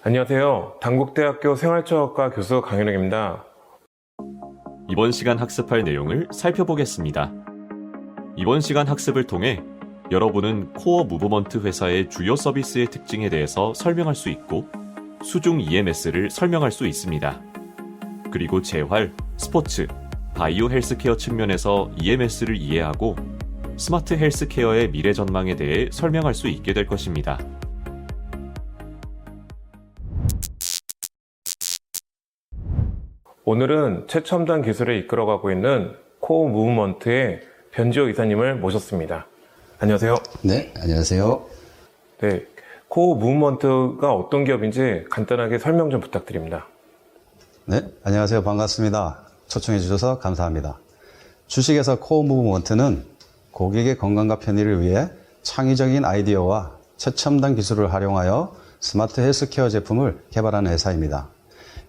안녕하세요. 단국대학교 생활처학과 교수 강윤혁입니다. 이번 시간 학습할 내용을 살펴보겠습니다. 이번 시간 학습을 통해 여러분은 코어 무브먼트 회사의 주요 서비스의 특징에 대해서 설명할 수 있고 수중 EMS를 설명할 수 있습니다. 그리고 재활, 스포츠, 바이오 헬스케어 측면에서 EMS를 이해하고 스마트 헬스케어의 미래 전망에 대해 설명할 수 있게 될 것입니다. 오늘은 최첨단 기술에 이끌어가고 있는 코어 무브먼트의 변지호 이사님을 모셨습니다. 안녕하세요. 네, 안녕하세요. 네, 코어 무브먼트가 어떤 기업인지 간단하게 설명 좀 부탁드립니다. 네, 안녕하세요. 반갑습니다. 초청해 주셔서 감사합니다. 주식회사 코어 무브먼트는 고객의 건강과 편의를 위해 창의적인 아이디어와 최첨단 기술을 활용하여 스마트 헬스케어 제품을 개발하는 회사입니다.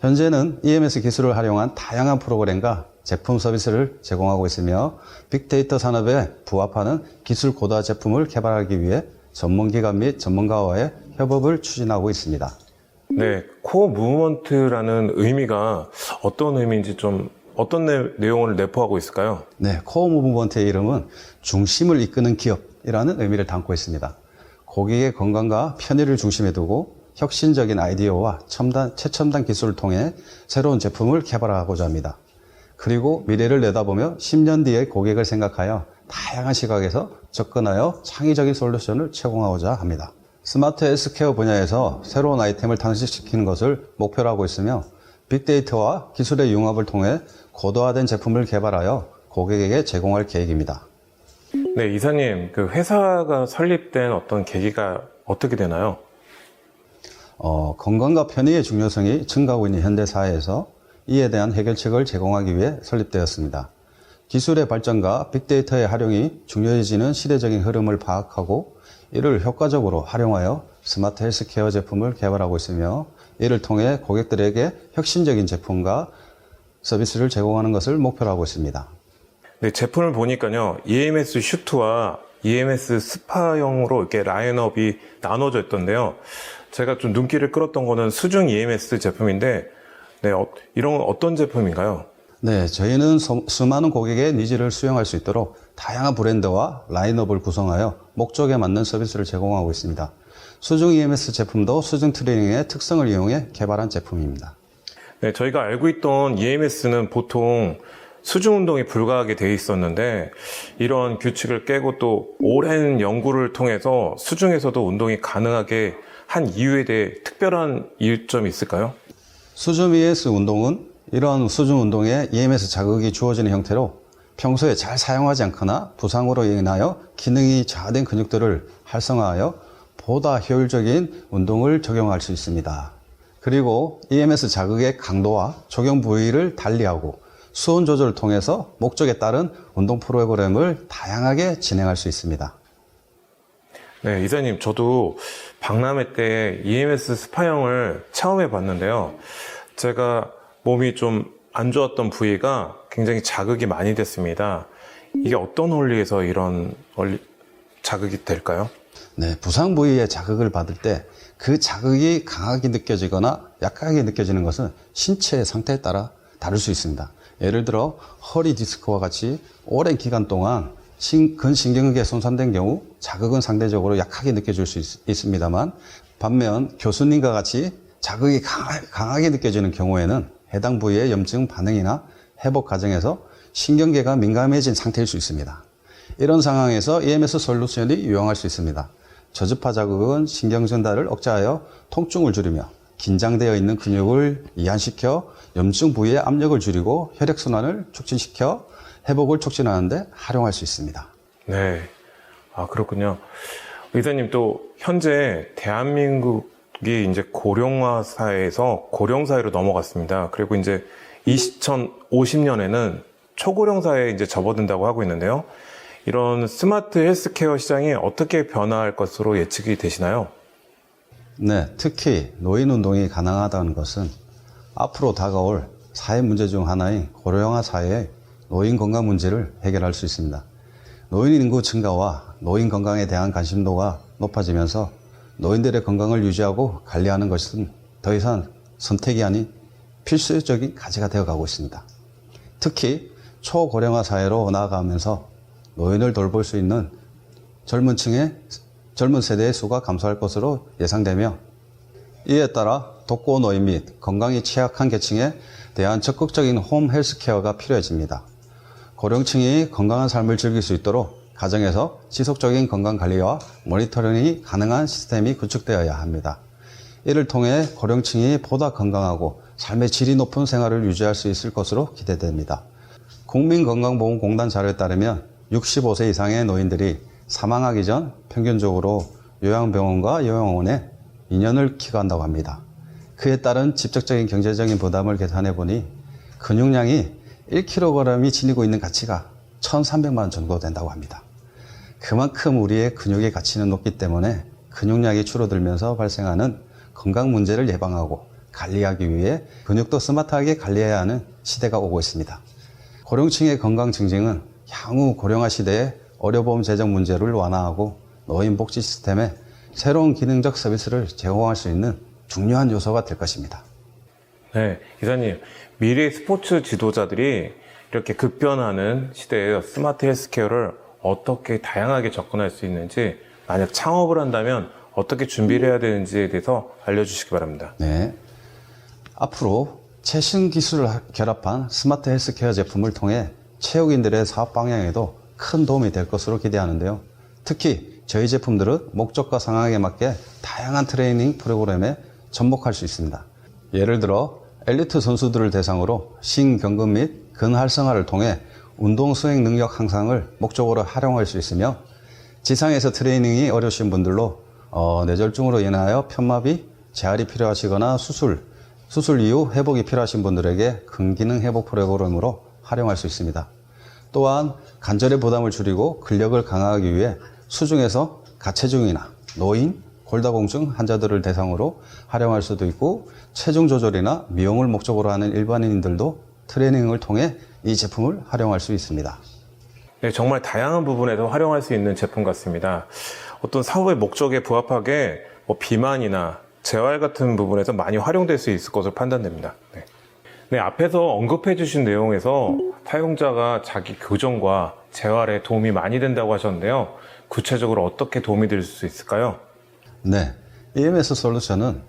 현재는 EMS 기술을 활용한 다양한 프로그램과 제품 서비스를 제공하고 있으며 빅데이터 산업에 부합하는 기술 고도화 제품을 개발하기 위해 전문기관 및 전문가와의 협업을 추진하고 있습니다. 네, 코어 무브먼트라는 의미가 어떤 의미인지 좀 어떤 내용을 내포하고 있을까요? 네, 코어 무브먼트의 이름은 중심을 이끄는 기업이라는 의미를 담고 있습니다. 고객의 건강과 편의를 중심에 두고 혁신적인 아이디어와 최첨단 기술을 통해 새로운 제품을 개발하고자 합니다. 그리고 미래를 내다보며 10년 뒤의 고객을 생각하여 다양한 시각에서 접근하여 창의적인 솔루션을 제공하고자 합니다. 스마트 헬스케어 분야에서 새로운 아이템을 탄생시키는 것을 목표로 하고 있으며 빅데이터와 기술의 융합을 통해 고도화된 제품을 개발하여 고객에게 제공할 계획입니다. 네, 이사님, 그 회사가 설립된 어떤 계기가 어떻게 되나요? 건강과 편의의 중요성이 증가하고 있는 현대 사회에서 이에 대한 해결책을 제공하기 위해 설립되었습니다. 기술의 발전과 빅데이터의 활용이 중요해지는 시대적인 흐름을 파악하고 이를 효과적으로 활용하여 스마트 헬스케어 제품을 개발하고 있으며 이를 통해 고객들에게 혁신적인 제품과 서비스를 제공하는 것을 목표로 하고 있습니다. 네, 제품을 보니까요, EMS 슈트와 EMS 스파용으로 이렇게 라인업이 나눠져 있던데요. 제가 좀 눈길을 끌었던 거는 수중 EMS 제품인데, 네, 이런 건 어떤 제품인가요? 네, 저희는 수많은 고객의 니즈를 수용할 수 있도록 다양한 브랜드와 라인업을 구성하여 목적에 맞는 서비스를 제공하고 있습니다. 수중 EMS 제품도 수중 트레이닝의 특성을 이용해 개발한 제품입니다. 네, 저희가 알고 있던 EMS는 보통 수중 운동이 불가하게 돼 있었는데 이런 규칙을 깨고 또 오랜 연구를 통해서 수중에서도 운동이 가능하게 한 이유에 대해 특별한 이유점이 있을까요? 수중 EMS 운동은 이러한 수중 운동에 EMS 자극이 주어지는 형태로 평소에 잘 사용하지 않거나 부상으로 인하여 기능이 저하된 근육들을 활성화하여 보다 효율적인 운동을 적용할 수 있습니다. 그리고 EMS 자극의 강도와 적용 부위를 달리하고 수온 조절을 통해서 목적에 따른 운동 프로그램을 다양하게 진행할 수 있습니다. 네, 이사님, 저도 박람회 때 EMS 스파형을 체험해 봤는데요. 제가 몸이 좀 안 좋았던 부위가 굉장히 자극이 많이 됐습니다. 이게 어떤 원리에서 이런 자극이 될까요? 네, 부상 부위에 자극을 받을 때 그 자극이 강하게 느껴지거나 약하게 느껴지는 것은 신체의 상태에 따라 다를 수 있습니다. 예를 들어 허리 디스크와 같이 오랜 기간 동안 근신경계가 손상된 경우 자극은 상대적으로 약하게 느껴질 수 있습니다만 반면 교수님과 같이 자극이 강하게 느껴지는 경우에는 해당 부위의 염증 반응이나 회복 과정에서 신경계가 민감해진 상태일 수 있습니다. 이런 상황에서 EMS 솔루션이 유용할 수 있습니다. 저주파 자극은 신경 전달을 억제하여 통증을 줄이며 긴장되어 있는 근육을 이완시켜 염증 부위의 압력을 줄이고 혈액순환을 촉진시켜 회복을 촉진하는 데 활용할 수 있습니다. 네. 아, 그렇군요. 의사님, 또 현재 대한민국이 이제 고령화 사회에서 고령 사회로 넘어갔습니다. 그리고 이제 2050년에는 초고령 사회에 이제 접어든다고 하고 있는데요. 이런 스마트 헬스케어 시장이 어떻게 변화할 것으로 예측이 되시나요? 네, 특히 노인 운동이 가능하다는 것은 앞으로 다가올 사회 문제 중 하나인 고령화 사회의 노인 건강 문제를 해결할 수 있습니다. 노인 인구 증가와 노인 건강에 대한 관심도가 높아지면서 노인들의 건강을 유지하고 관리하는 것은 더 이상 선택이 아닌 필수적인 가치가 되어가고 있습니다. 특히 초고령화 사회로 나아가면서 노인을 돌볼 수 있는 젊은 세대의 수가 감소할 것으로 예상되며, 이에 따라 독거 노인 및 건강이 취약한 계층에 대한 적극적인 홈 헬스케어가 필요해집니다. 고령층이 건강한 삶을 즐길 수 있도록 가정에서 지속적인 건강관리와 모니터링이 가능한 시스템이 구축되어야 합니다. 이를 통해 고령층이 보다 건강하고 삶의 질이 높은 생활을 유지할 수 있을 것으로 기대됩니다. 국민건강보험공단 자료에 따르면 65세 이상의 노인들이 사망하기 전 평균적으로 요양병원과 요양원에 2년을 기거한다고 합니다. 그에 따른 직접적인 경제적인 부담을 계산해 보니 근육량이 1kg이 지니고 있는 가치가 1,300만 원 정도 된다고 합니다. 그만큼 우리의 근육의 가치는 높기 때문에 근육량이 줄어들면서 발생하는 건강 문제를 예방하고 관리하기 위해 근육도 스마트하게 관리해야 하는 시대가 오고 있습니다. 고령층의 건강 증진은 향후 고령화 시대에 의료보험 재정 문제를 완화하고 노인복지 시스템에 새로운 기능적 서비스를 제공할 수 있는 중요한 요소가 될 것입니다. 네, 이사님, 미래의 스포츠 지도자들이 이렇게 급변하는 시대에 스마트 헬스케어를 어떻게 다양하게 접근할 수 있는지, 만약 창업을 한다면 어떻게 준비를 해야 되는지에 대해서 알려주시기 바랍니다. 네. 앞으로 최신 기술을 결합한 스마트 헬스케어 제품을 통해 체육인들의 사업 방향에도 큰 도움이 될 것으로 기대하는데요. 특히 저희 제품들은 목적과 상황에 맞게 다양한 트레이닝 프로그램에 접목할 수 있습니다. 예를 들어 엘리트 선수들을 대상으로 신경근 및 근활성화를 통해 운동 수행 능력 향상을 목적으로 활용할 수 있으며, 지상에서 트레이닝이 어려우신 분들로 뇌졸중으로 인하여 편마비, 재활이 필요하시거나 수술 이후 회복이 필요하신 분들에게 근기능 회복 프로그램으로 활용할 수 있습니다. 또한 관절의 부담을 줄이고 근력을 강화하기 위해 수중에서 가체중이나 노인, 골다공증 환자들을 대상으로 활용할 수도 있고, 체중 조절이나 미용을 목적으로 하는 일반인들도 트레이닝을 통해 이 제품을 활용할 수 있습니다. 네, 정말 다양한 부분에서 활용할 수 있는 제품 같습니다. 어떤 사업의 목적에 부합하게 비만이나 재활 같은 부분에서 많이 활용될 수 있을 것으로 판단됩니다. 네. 네, 앞에서 언급해 주신 내용에서 사용자가 자기 교정과 재활에 도움이 많이 된다고 하셨는데요. 구체적으로 어떻게 도움이 될 수 있을까요? 네, EMS 솔루션은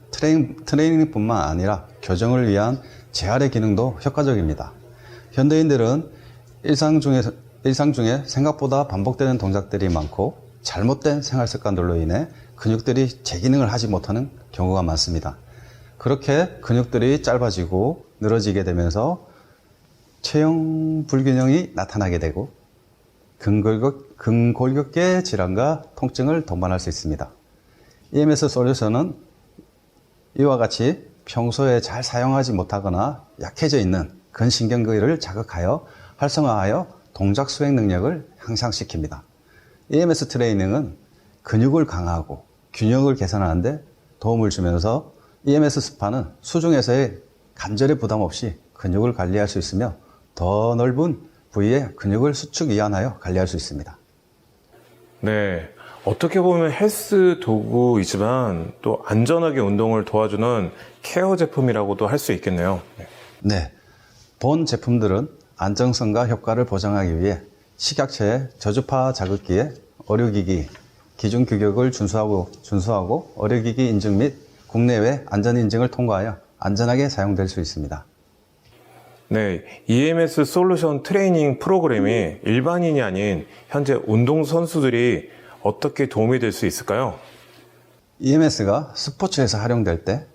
트레이닝뿐만 아니라 교정을 위한 재활의 기능도 효과적입니다. 현대인들은 일상 중에 생각보다 반복되는 동작들이 많고 잘못된 생활 습관들로 인해 근육들이 제 기능을 하지 못하는 경우가 많습니다. 그렇게 근육들이 짧아지고 늘어지게 되면서 체형 불균형이 나타나게 되고 근골격계 질환과 통증을 동반할 수 있습니다. EMS 솔루션은 이와 같이 평소에 잘 사용하지 못하거나 약해져 있는 근신경계를 자극하여 활성화하여 동작 수행 능력을 향상시킵니다. EMS 트레이닝은 근육을 강화하고 균형을 개선하는 데 도움을 주면서 EMS 스파는 수중에서의 관절의 부담 없이 근육을 관리할 수 있으며 더 넓은 부위의 근육을 수축 이완하여 관리할 수 있습니다. 네, 어떻게 보면 헬스 도구이지만 또 안전하게 운동을 도와주는 케어 제품이라고도 할 수 있겠네요. 네, 본 제품들은 안정성과 효과를 보장하기 위해 식약처의 저주파 자극기에 의료기기 기준 규격을 준수하고 의료기기 인증 및 국내외 안전 인증을 통과하여 안전하게 사용될 수 있습니다. 네, EMS 솔루션 트레이닝 프로그램이 일반인이 아닌 현재 운동선수들이 어떻게 도움이 될 수 있을까요? EMS가 스포츠에서 활용될 때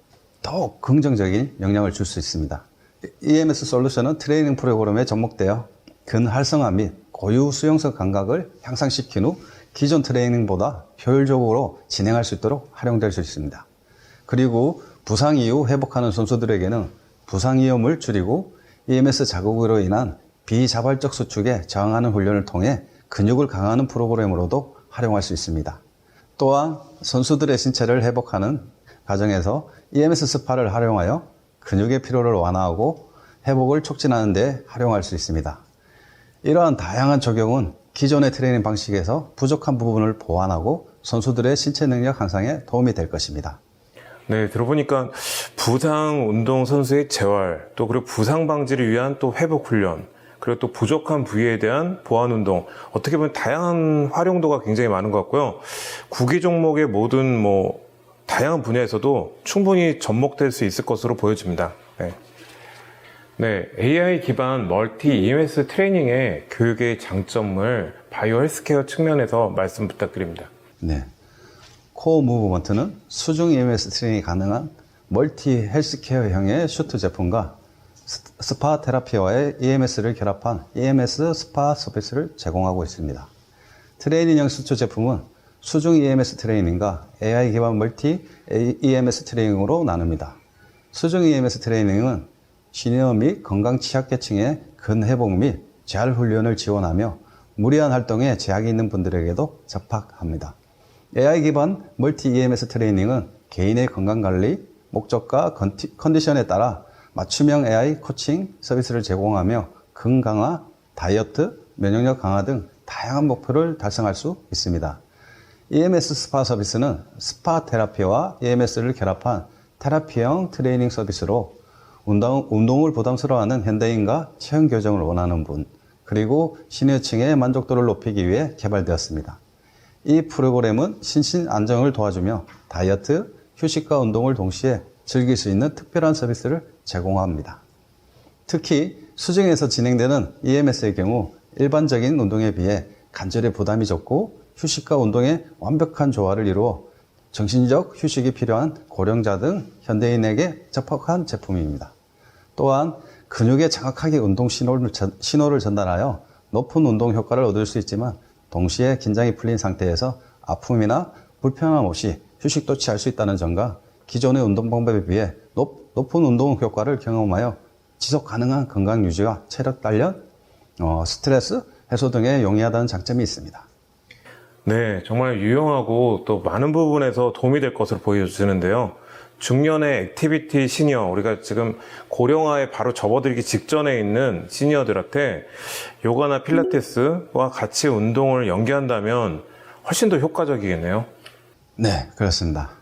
더욱 긍정적인 영향을 줄 수 있습니다. EMS 솔루션은 트레이닝 프로그램에 접목되어 근활성화 및 고유 수용성 감각을 향상시킨 후 기존 트레이닝보다 효율적으로 진행할 수 있도록 활용될 수 있습니다. 그리고 부상 이후 회복하는 선수들에게는 부상 위험을 줄이고 EMS 자극으로 인한 비자발적 수축에 저항하는 훈련을 통해 근육을 강화하는 프로그램으로도 활용할 수 있습니다. 또한 선수들의 신체를 회복하는 과정에서 EMS 스파를 활용하여 근육의 피로를 완화하고 회복을 촉진하는 데 활용할 수 있습니다. 이러한 다양한 적용은 기존의 트레이닝 방식에서 부족한 부분을 보완하고 선수들의 신체 능력 향상에 도움이 될 것입니다. 네, 들어보니까 부상 운동 선수의 재활, 또 그리고 부상 방지를 위한 또 회복 훈련, 그리고 또 부족한 부위에 대한 보완 운동, 어떻게 보면 다양한 활용도가 굉장히 많은 것 같고요. 구기 종목의 모든 다양한 분야에서도 충분히 접목될 수 있을 것으로 보여집니다. 네. 네, AI 기반 멀티 EMS 트레이닝의 교육의 장점을 바이오 헬스케어 측면에서 말씀 부탁드립니다. 네. 코어 무브먼트는 수중 EMS 트레이닝이 가능한 멀티 헬스케어형의 슈트 제품과 스파 테라피와의 EMS를 결합한 EMS 스파 서비스를 제공하고 있습니다. 트레이닝형 슈트 제품은 수중 EMS 트레이닝과 AI 기반 멀티 EMS 트레이닝으로 나눕니다. 수중 EMS 트레이닝은 시니어 및 건강 취약계층의 근회복 및 재활 훈련을 지원하며 무리한 활동에 제약이 있는 분들에게도 적합합니다. AI 기반 멀티 EMS 트레이닝은 개인의 건강관리, 목적과 컨디션에 따라 맞춤형 AI 코칭 서비스를 제공하며 근강화, 다이어트, 면역력 강화 등 다양한 목표를 달성할 수 있습니다. EMS 스파 서비스는 스파 테라피와 EMS를 결합한 테라피형 트레이닝 서비스로 운동을 부담스러워하는 현대인과 체형 교정을 원하는 분, 그리고 시니어층의 만족도를 높이기 위해 개발되었습니다. 이 프로그램은心身 안정을 도와주며 다이어트, 휴식과 운동을 동시에 즐길 수 있는 특별한 서비스를 제공합니다. 특히 수중에서 진행되는 EMS의 경우 일반적인 운동에 비해 관절에 부담이 적고 휴식과 운동의 완벽한 조화를 이루어 정신적 휴식이 필요한 고령자 등 현대인에게 적합한 제품입니다. 또한 근육에 정확하게 운동 신호를 전달하여 높은 운동 효과를 얻을 수 있지만 동시에 긴장이 풀린 상태에서 아픔이나 불편함 없이 휴식도 취할 수 있다는 점과 기존의 운동 방법에 비해 높은 운동 효과를 경험하여 지속 가능한 건강 유지와 체력 단련, 스트레스 해소 등에 용이하다는 장점이 있습니다. 네, 정말 유용하고 또 많은 부분에서 도움이 될 것으로 보여지는데요. 중년의 액티비티 시니어, 우리가 지금 고령화에 바로 접어들기 직전에 있는 시니어들한테 요가나 필라테스와 같이 운동을 연계한다면 훨씬 더 효과적이겠네요. 네, 그렇습니다.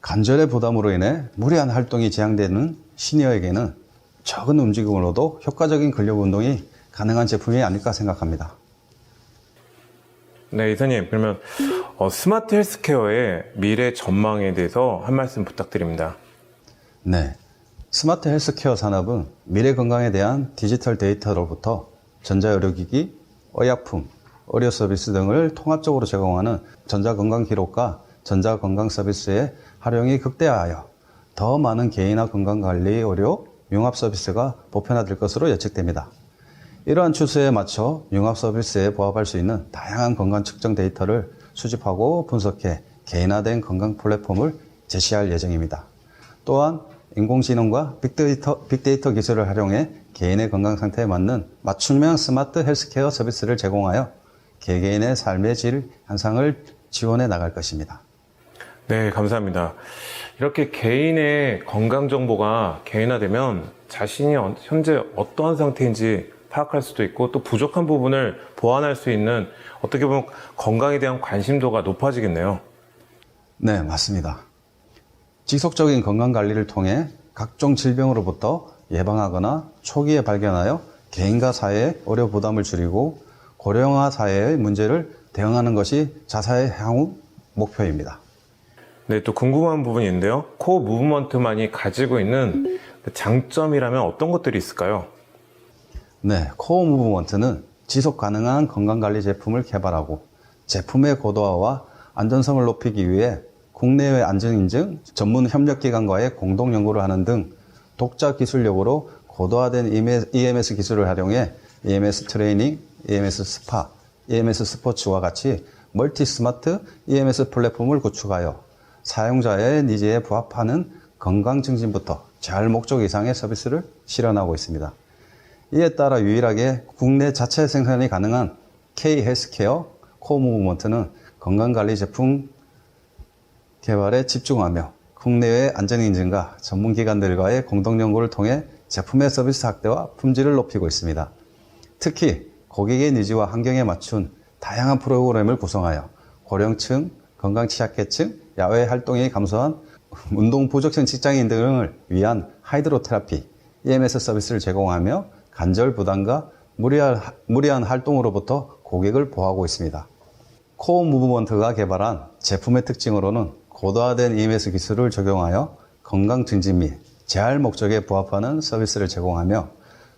관절의 부담으로 인해 무리한 활동이 제한되는 시니어에게는 적은 움직임으로도 효과적인 근력 운동이 가능한 제품이 아닐까 생각합니다. 네, 이사님, 그러면 스마트 헬스케어의 미래 전망에 대해서 한 말씀 부탁드립니다. 네, 스마트 헬스케어 산업은 미래 건강에 대한 디지털 데이터로부터 전자의료기기, 의약품, 의료 서비스 등을 통합적으로 제공하는 전자건강 기록과 전자건강 서비스의 활용이 극대화하여 더 많은 개인화 건강관리 의료 융합 서비스가 보편화될 것으로 예측됩니다. 이러한 추세에 맞춰 융합 서비스에 부합할 수 있는 다양한 건강 측정 데이터를 수집하고 분석해 개인화된 건강 플랫폼을 제시할 예정입니다. 또한 인공지능과 빅데이터 기술을 활용해 개인의 건강 상태에 맞는 맞춤형 스마트 헬스케어 서비스를 제공하여 개개인의 삶의 질 향상을 지원해 나갈 것입니다. 네, 감사합니다. 이렇게 개인의 건강 정보가 개인화되면 자신이 현재 어떠한 상태인지 파악할 수도 있고 또 부족한 부분을 보완할 수 있는 어떻게 보면 건강에 대한 관심도가 높아지겠네요. 네, 맞습니다. 지속적인 건강관리를 통해 각종 질병으로부터 예방하거나 초기에 발견하여 개인과 사회의 의료 부담을 줄이고 고령화 사회의 문제를 대응하는 것이 자사의 향후 목표입니다. 네, 또 궁금한 부분이 있는데요. 코어 무브먼트만이 가지고 있는 장점이라면 어떤 것들이 있을까요? 네, 코어 무브먼트는 지속 가능한 건강관리 제품을 개발하고 제품의 고도화와 안전성을 높이기 위해 국내외 안전인증 전문 협력기관과의 공동 연구를 하는 등 독자 기술력으로 고도화된 EMS 기술을 활용해 EMS 트레이닝, EMS 스파, EMS 스포츠와 같이 멀티 스마트 EMS 플랫폼을 구축하여 사용자의 니즈에 부합하는 건강 증진부터 재활 목적 이상의 서비스를 실현하고 있습니다. 이에 따라 유일하게 국내 자체 생산이 가능한 K-헬스케어 코어 무브먼트는 건강관리 제품 개발에 집중하며 국내외 안전인증과 전문기관들과의 공동연구를 통해 제품의 서비스 확대와 품질을 높이고 있습니다. 특히 고객의 니즈와 환경에 맞춘 다양한 프로그램을 구성하여 고령층, 건강 취약계층, 야외 활동이 감소한 운동 부족성 직장인 등을 위한 하이드로테라피, EMS 서비스를 제공하며 관절 부담과 무리한 활동으로부터 고객을 보호하고 있습니다. 코어 무브먼트가 개발한 제품의 특징으로는 고도화된 EMS 기술을 적용하여 건강 증진 및 재활 목적에 부합하는 서비스를 제공하며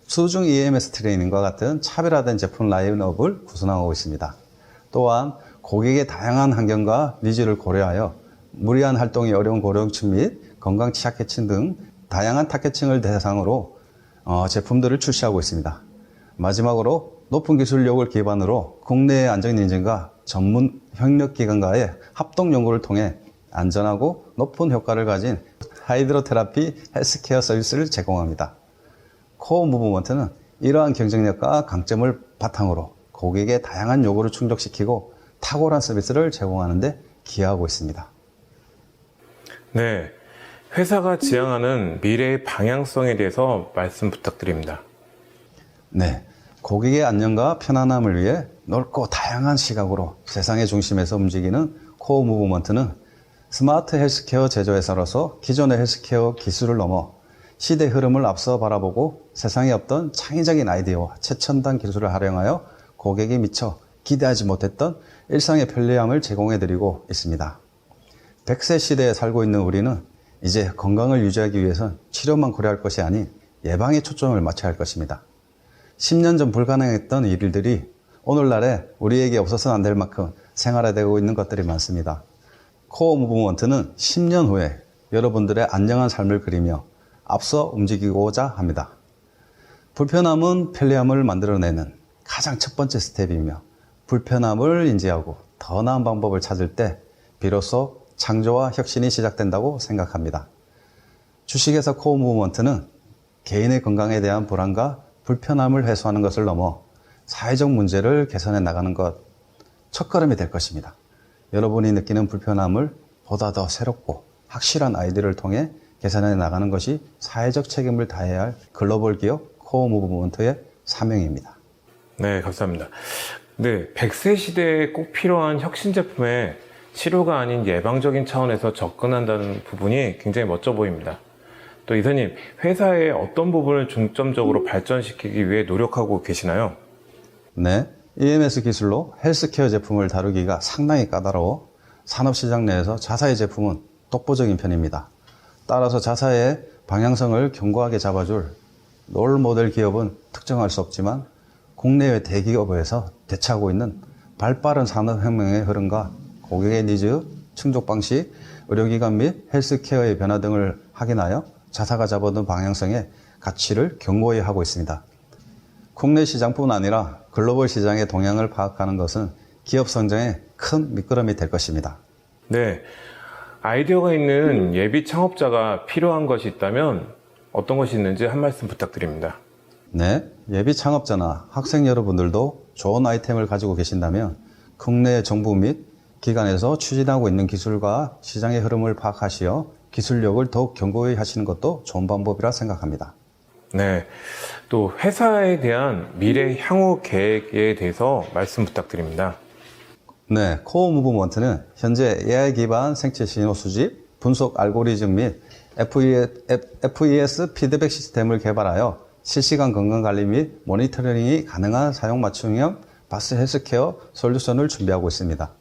수중 EMS 트레이닝과 같은 차별화된 제품 라인업을 구성하고 있습니다. 또한 고객의 다양한 환경과 니즈를 고려하여 무리한 활동이 어려운 고령층 및 건강 취약계층 등 다양한 타겟층을 대상으로 제품들을 출시하고 있습니다. 마지막으로 높은 기술력을 기반으로 국내의 안전 인증과 전문 협력기관과의 합동 연구를 통해 안전하고 높은 효과를 가진 하이드로테라피 헬스케어 서비스를 제공합니다. 코어 무브먼트는 이러한 경쟁력과 강점을 바탕으로 고객의 다양한 요구를 충족시키고 탁월한 서비스를 제공하는 데 기여하고 있습니다. 네, 회사가 지향하는 미래의 방향성에 대해서 말씀 부탁드립니다. 네, 고객의 안녕과 편안함을 위해 넓고 다양한 시각으로 세상의 중심에서 움직이는 코어 무브먼트는 스마트 헬스케어 제조회사로서 기존의 헬스케어 기술을 넘어 시대 흐름을 앞서 바라보고 세상에 없던 창의적인 아이디어와 최첨단 기술을 활용하여 고객이 미처 기대하지 못했던 일상의 편리함을 제공해드리고 있습니다. 100세 시대에 살고 있는 우리는 이제 건강을 유지하기 위해선 치료만 고려할 것이 아닌 예방에 초점을 맞춰야 할 것입니다. 10년 전 불가능했던 일들이 오늘날에 우리에게 없어서는 안 될 만큼 생활화되고 있는 것들이 많습니다. 코어 무브먼트는 10년 후에 여러분들의 안녕한 삶을 그리며 앞서 움직이고자 합니다. 불편함은 편리함을 만들어내는 가장 첫 번째 스텝이며 불편함을 인지하고 더 나은 방법을 찾을 때 비로소 창조와 혁신이 시작된다고 생각합니다. 주식회사 코어 무브먼트는 개인의 건강에 대한 불안과 불편함을 해소하는 것을 넘어 사회적 문제를 개선해 나가는 것 첫걸음이 될 것입니다. 여러분이 느끼는 불편함을 보다 더 새롭고 확실한 아이디어를 통해 개선해 나가는 것이 사회적 책임을 다해야 할 글로벌 기업 코어 무브먼트의 사명입니다. 네, 감사합니다. 네, 100세 시대에 꼭 필요한 혁신 제품에 치료가 아닌 예방적인 차원에서 접근한다는 부분이 굉장히 멋져 보입니다. 또 이사님, 회사의 어떤 부분을 중점적으로 발전시키기 위해 노력하고 계시나요? 네, EMS 기술로 헬스케어 제품을 다루기가 상당히 까다로워 산업시장 내에서 자사의 제품은 독보적인 편입니다. 따라서 자사의 방향성을 견고하게 잡아줄 롤모델 기업은 특정할 수 없지만 국내외 대기업에서 대처하고 있는 발빠른 산업혁명의 흐름과 고객의 니즈, 충족 방식, 의료기관 및 헬스케어의 변화 등을 확인하여 자사가 잡아둔 방향성의 가치를 견고히 하고 있습니다. 국내 시장뿐 아니라 글로벌 시장의 동향을 파악하는 것은 기업 성장에 큰 미끄럼이 될 것입니다. 네, 아이디어가 있는 예비 창업자가 필요한 것이 있다면 어떤 것이 있는지 한 말씀 부탁드립니다. 네, 예비 창업자나 학생 여러분들도 좋은 아이템을 가지고 계신다면 국내 정부 및 기관에서 추진하고 있는 기술과 시장의 흐름을 파악하시어 기술력을 더욱 견고히 하시는 것도 좋은 방법이라 생각합니다. 네, 또 회사에 대한 미래 향후 계획에 대해서 말씀 부탁드립니다. 네, 코어 무브먼트는 현재 AI 기반 생체 신호 수집, 분석 알고리즘 및 FES 피드백 시스템을 개발하여 실시간 건강관리 및 모니터링이 가능한 사용 맞춤형 바스 헬스케어 솔루션을 준비하고 있습니다.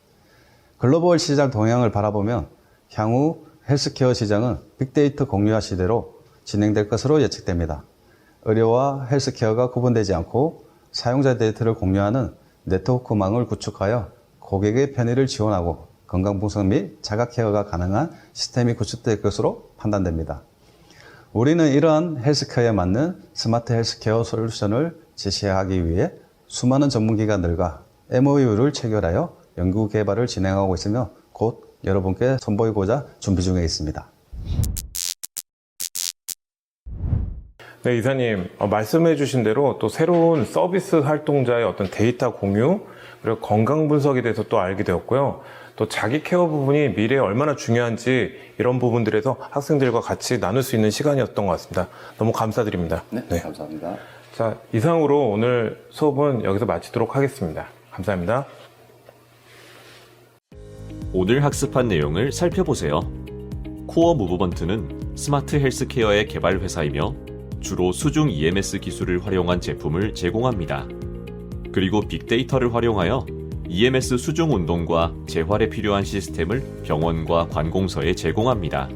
글로벌 시장 동향을 바라보면 향후 헬스케어 시장은 빅데이터 공유화 시대로 진행될 것으로 예측됩니다. 의료와 헬스케어가 구분되지 않고 사용자 데이터를 공유하는 네트워크망을 구축하여 고객의 편의를 지원하고 건강 분석 및 자가 케어가 가능한 시스템이 구축될 것으로 판단됩니다. 우리는 이러한 헬스케어에 맞는 스마트 헬스케어 솔루션을 제시하기 위해 수많은 전문기관들과 MOU를 체결하여 연구 개발을 진행하고 있으며 곧 여러분께 선보이고자 준비 중에 있습니다. 네, 이사님, 말씀해 주신 대로 또 새로운 서비스 활동자의 어떤 데이터 공유, 그리고 건강 분석에 대해서 또 알게 되었고요. 또 자기 케어 부분이 미래에 얼마나 중요한지 이런 부분들에서 학생들과 같이 나눌 수 있는 시간이었던 것 같습니다. 너무 감사드립니다. 네, 감사합니다. 자, 이상으로 오늘 수업은 여기서 마치도록 하겠습니다. 감사합니다. 오늘 학습한 내용을 살펴보세요. 코어 무브먼트는 스마트 헬스케어의 개발 회사이며 주로 수중 EMS 기술을 활용한 제품을 제공합니다. 그리고 빅데이터를 활용하여 EMS 수중 운동과 재활에 필요한 시스템을 병원과 관공서에 제공합니다.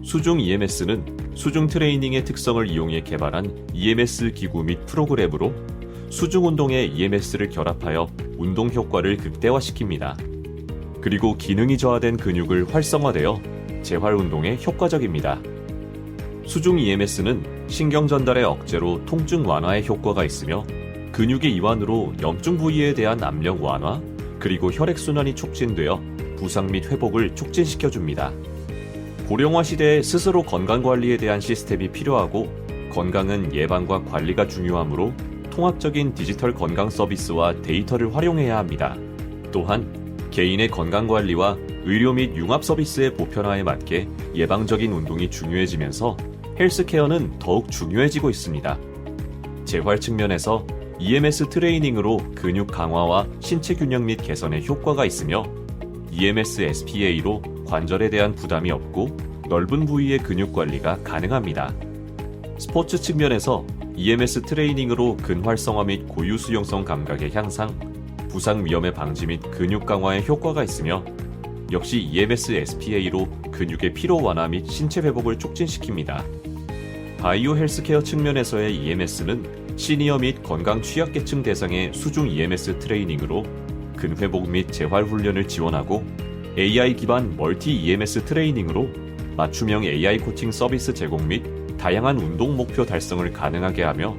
수중 EMS는 수중 트레이닝의 특성을 이용해 개발한 EMS 기구 및 프로그램으로 수중 운동에 EMS를 결합하여 운동 효과를 극대화시킵니다. 그리고 기능이 저하된 근육을 활성화되어 재활 운동에 효과적입니다. 수중 EMS는 신경 전달의 억제로 통증 완화에 효과가 있으며 근육의 이완으로 염증 부위에 대한 압력 완화, 그리고 혈액순환이 촉진되어 부상 및 회복을 촉진시켜줍니다. 고령화 시대에 스스로 건강관리에 대한 시스템이 필요하고 건강은 예방과 관리가 중요하므로 통합적인 디지털 건강 서비스와 데이터를 활용해야 합니다. 또한 개인의 건강관리와 의료 및 융합 서비스의 보편화에 맞게 예방적인 운동이 중요해지면서 헬스케어는 더욱 중요해지고 있습니다. 재활 측면에서 EMS 트레이닝으로 근육 강화와 신체 균형 및 개선에 효과가 있으며 EMS SPA로 관절에 대한 부담이 없고 넓은 부위의 근육 관리가 가능합니다. 스포츠 측면에서 EMS 트레이닝으로 근활성화 및 고유 수용성 감각의 향상, 부상 위험의 방지 및 근육 강화에 효과가 있으며 역시 EMS SPA로 근육의 피로 완화 및 신체 회복을 촉진시킵니다. 바이오 헬스케어 측면에서의 EMS는 시니어 및 건강 취약계층 대상의 수중 EMS 트레이닝으로 근회복 및 재활 훈련을 지원하고 AI 기반 멀티 EMS 트레이닝으로 맞춤형 AI 코칭 서비스 제공 및 다양한 운동 목표 달성을 가능하게 하며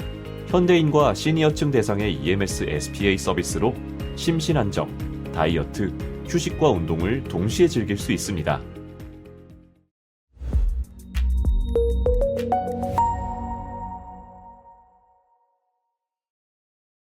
현대인과 시니어층 대상의 EMS SPA 서비스로 심신 안정, 다이어트, 휴식과 운동을 동시에 즐길 수 있습니다.